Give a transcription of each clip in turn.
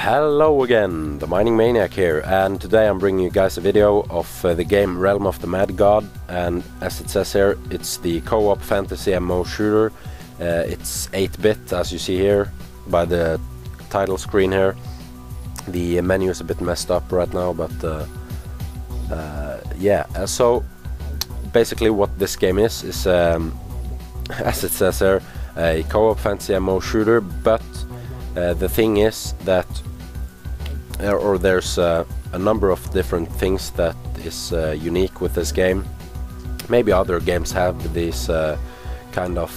Hello again, the Mining Maniac here, and today I'm bringing you guys a video of the game Realm of the Mad God. And as it says here, it's the co-op fantasy MMO shooter. It's 8-bit, as you see here by the title screen here. The menu is a bit messed up right now, but yeah. So basically what this game is as it says here, a co-op fantasy MMO shooter, but the thing is that there's a number of different things that is unique with this game. Maybe other games have these kind of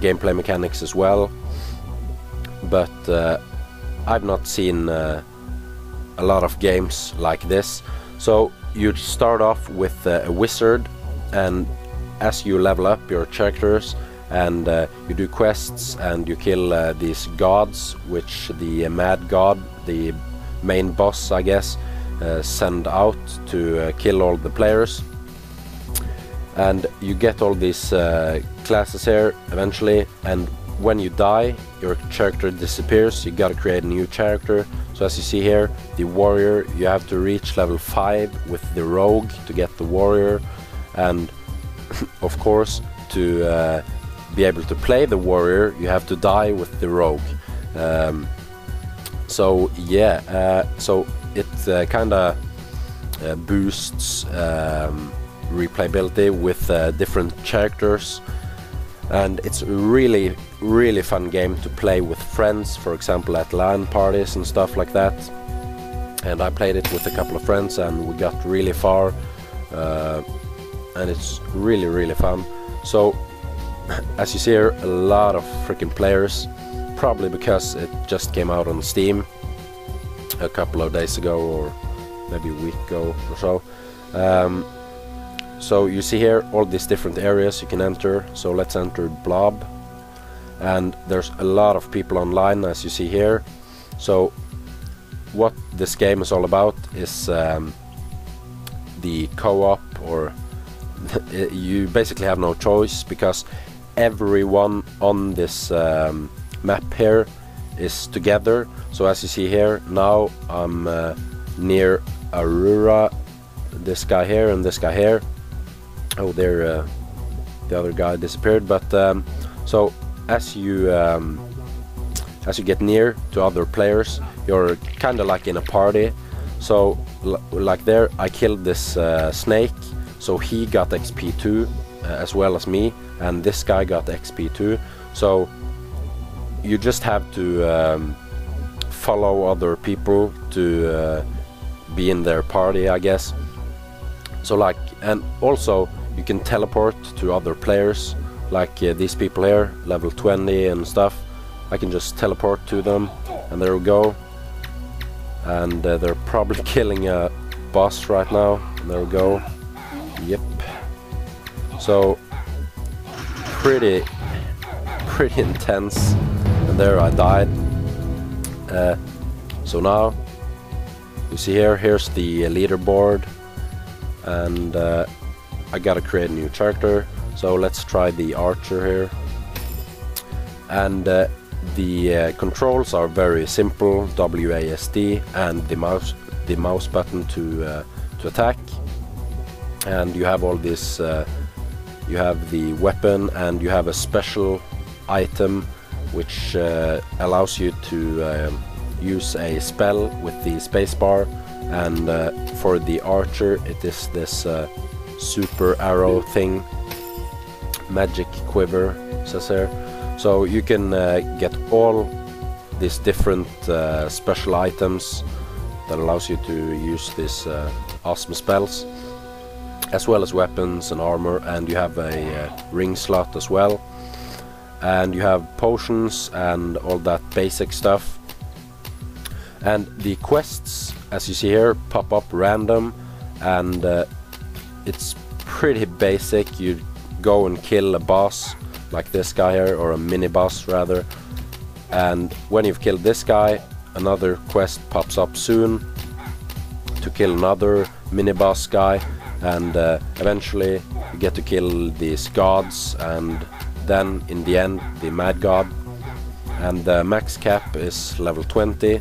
gameplay mechanics as well, but I've not seen a lot of games like this. So you start off with a wizard, and as you level up your characters and you do quests and you kill these gods, which the Mad God, the main boss I guess, send out to kill all the players. And you get all these classes here eventually, and when you die your character disappears. You gotta create a new character. So as you see here, the warrior, you have to reach level 5 with the rogue to get the warrior, and of course to be able to play the warrior you have to die with the rogue. So yeah, so it kinda boosts replayability with different characters, and it's a really fun game to play with friends, for example at LAN parties and stuff like that. And I played it with a couple of friends and we got really far, and it's really fun. So as you see here, a lot of freaking players, probably because it just came out on Steam a couple of days ago, or maybe a week ago or so. So you see here all these different areas you can enter. So let's enter Blob, and there's a lot of people online, as you see here. So what this game is all about is the co-op, or you basically have no choice, because everyone on this map here is together. So as you see here, now I'm near Arura, this guy here and this guy here. Oh, there, the other guy disappeared. But so as you get near to other players, you're kind of like in a party. So like there, I killed this snake, so he got XP too, as well as me, and this guy got XP too. So you just have to follow other people to be in their party, I guess. So like, and also you can teleport to other players, like these people here, level 20 and stuff. I can just teleport to them, and there we go. And they're probably killing a boss right now. There we go. Yep. So pretty intense. And there I died. So now you see here, here's the leaderboard, and I gotta create a new character. So let's try the archer here. And the controls are very simple: WASD and the mouse button to attack. And you have all this. You have the weapon, and you have a special item which allows you to use a spell with the spacebar. And for the archer, it is this super arrow thing, magic quiver, says here. So you can get all these different special items that allows you to use these awesome spells, as well as weapons and armor. And you have a ring slot as well, and you have potions and all that basic stuff. And the quests, as you see here, pop up random, and it's pretty basic. You go and kill a boss like this guy here, or a mini boss rather, and when you've killed this guy, another quest pops up soon to kill another mini boss guy, and eventually you get to kill these gods, and then in the end the Mad God. and the max cap is level 20,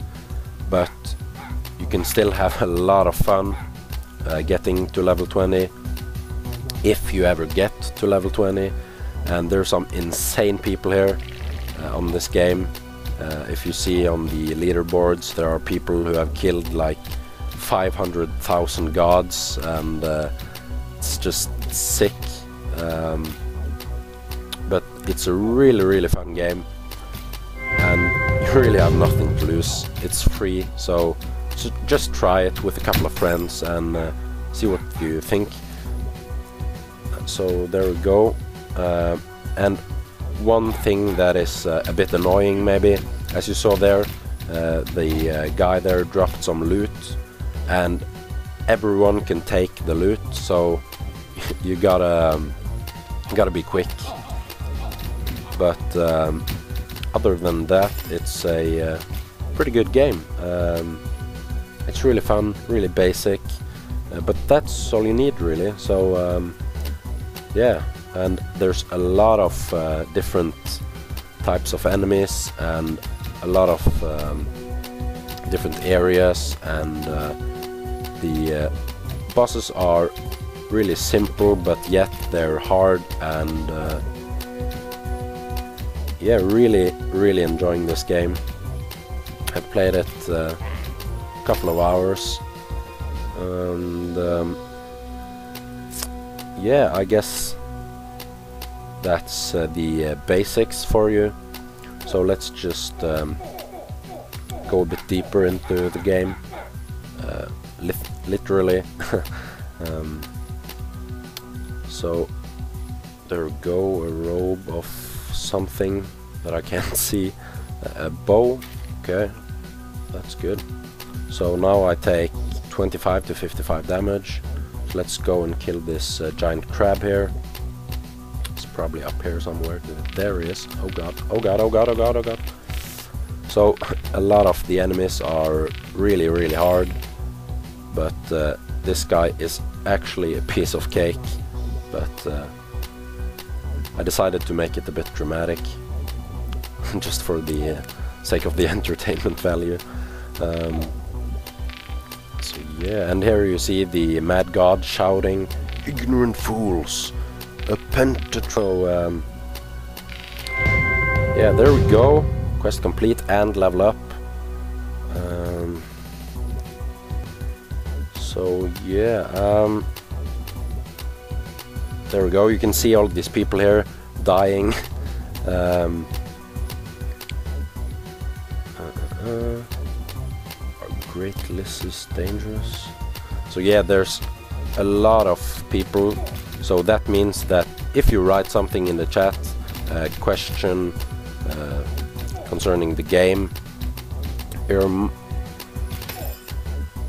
but you can still have a lot of fun getting to level 20 if you ever get to level 20. And there's some insane people here on this game. If you see on the leaderboards, there are people who have killed like 500,000 gods, and it's just sick. But it's a really fun game, and you really have nothing to lose. It's free, so just try it with a couple of friends and see what you think. So there we go. And one thing that is a bit annoying, maybe, as you saw there, the guy there dropped some loot, and everyone can take the loot, so you gotta be quick. But other than that, it's a pretty good game. It's really fun, really basic, but that's all you need, really. So yeah, and there's a lot of different types of enemies and a lot of different areas, and the bosses are really simple, but yet they're hard, and yeah, really enjoying this game. I played it a couple of hours, and yeah, I guess that's the basics for you. So let's just go a bit deeper into the game, literally. So there we go, a robe of something that I can't see, a bow. Okay, that's good. So now I take 25 to 55 damage. So let's go and kill this giant crab here. It's probably up here somewhere. There he is. Oh god, oh god, oh god, oh god, oh god. So a lot of the enemies are really hard, but this guy is actually a piece of cake. But I decided to make it a bit dramatic, just for the sake of the entertainment value. So yeah, and here you see the mad god shouting, "Ignorant fools, a pentatron." So yeah, there we go. Quest complete and level up. So yeah, there we go. You can see all these people here dying. Our great list is dangerous. So yeah, there's a lot of people. So that means that if you write something in the chat, question concerning the game, you're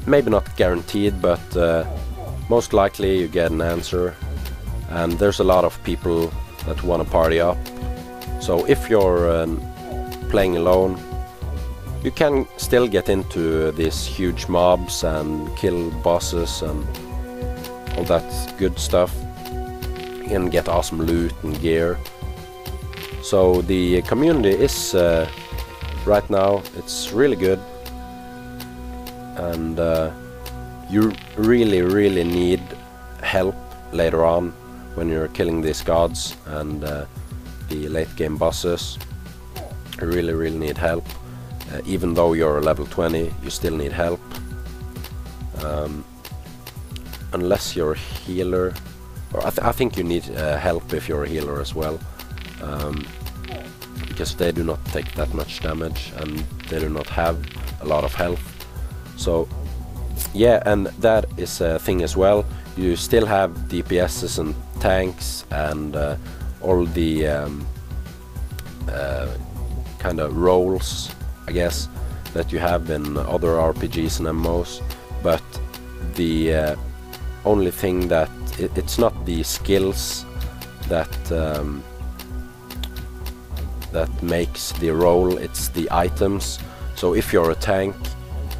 maybe not guaranteed, but most likely you get an answer. And there's a lot of people that want to party up. So if you're playing alone, you can still get into these huge mobs and kill bosses and all that good stuff, and get awesome loot and gear. So the community is right now, it's really good, and you really need help later on when you're killing these gods and the late game bosses. You really need help. Even though you're level 20, you still need help. Unless you're a healer, or I think you need help if you're a healer as well, because they do not take that much damage and they do not have a lot of health. So yeah, and that is a thing as well. You still have DPSs and tanks and all the kind of roles, I guess, that you have in other RPGs and MMOs, but the only thing that it's not the skills that that makes the role, it's the items. So if you're a tank,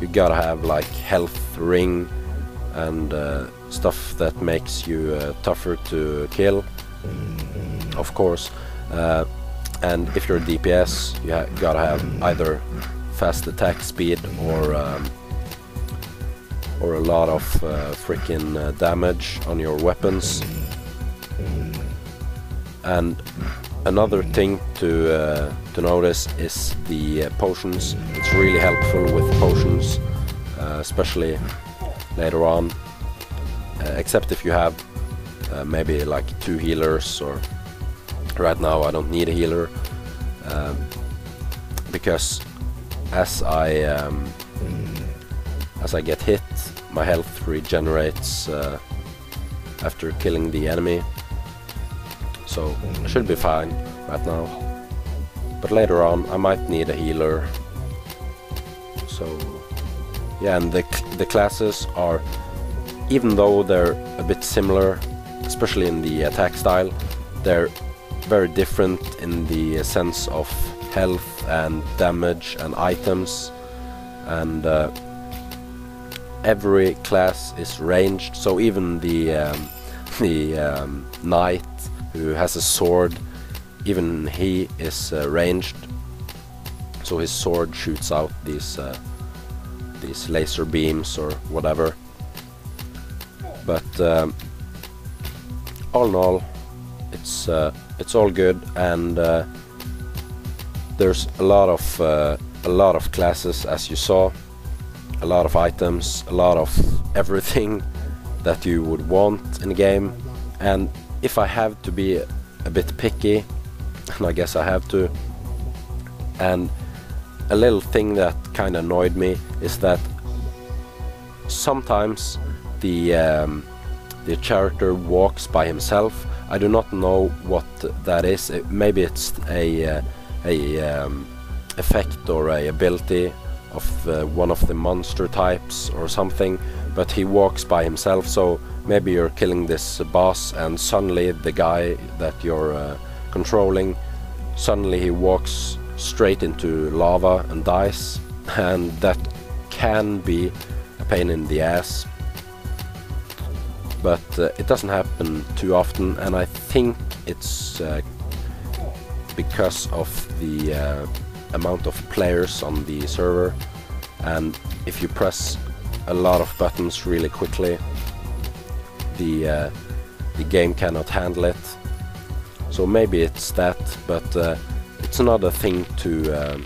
you gotta have like health ring and stuff that makes you tougher to kill, of course. And if you're a DPS, you gotta have either fast attack speed or a lot of freaking damage on your weapons. And another thing to notice is the potions. It's really helpful with potions, especially later on, except if you have maybe like 2 healers, or right now I don't need a healer, because as I get hit, my health regenerates after killing the enemy, so I should be fine right now. But later on I might need a healer. So yeah, and the classes are, even though they're a bit similar, especially in the attack style, they're very different in the sense of health and damage and items, and every class is ranged. So even the knight who has a sword, even he is ranged. So his sword shoots out these laser beams or whatever. But all in all, it's all good, and there's a lot of classes, as you saw, a lot of items, a lot of everything that you would want in a game. And if I have to be a bit picky, and I guess I have to, and a little thing that kind of annoyed me is that sometimes the character walks by himself. I do not know what that is. Maybe it's a effect or a ability of one of the monster types or something, but he walks by himself. So maybe you're killing this boss and suddenly the guy that you're controlling, suddenly he walks straight into lava and dies, and that can be a pain in the ass. But it doesn't happen too often, and I think it's because of the amount of players on the server, and if you press a lot of buttons really quickly, the game cannot handle it. So maybe it's that, but it's another thing to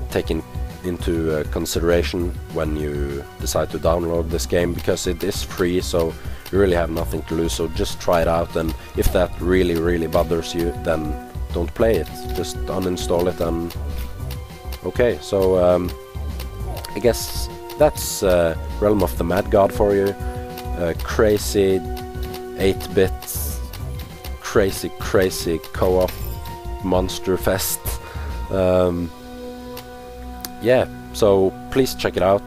take into consideration when you decide to download this game, because it is free, so you really have nothing to lose. So just try it out, and if that really bothers you, then don't play it, just uninstall it. And okay, so I guess that's Realm of the Mad God for you. Crazy 8-bit, crazy co-op monster fest. Yeah, so please check it out.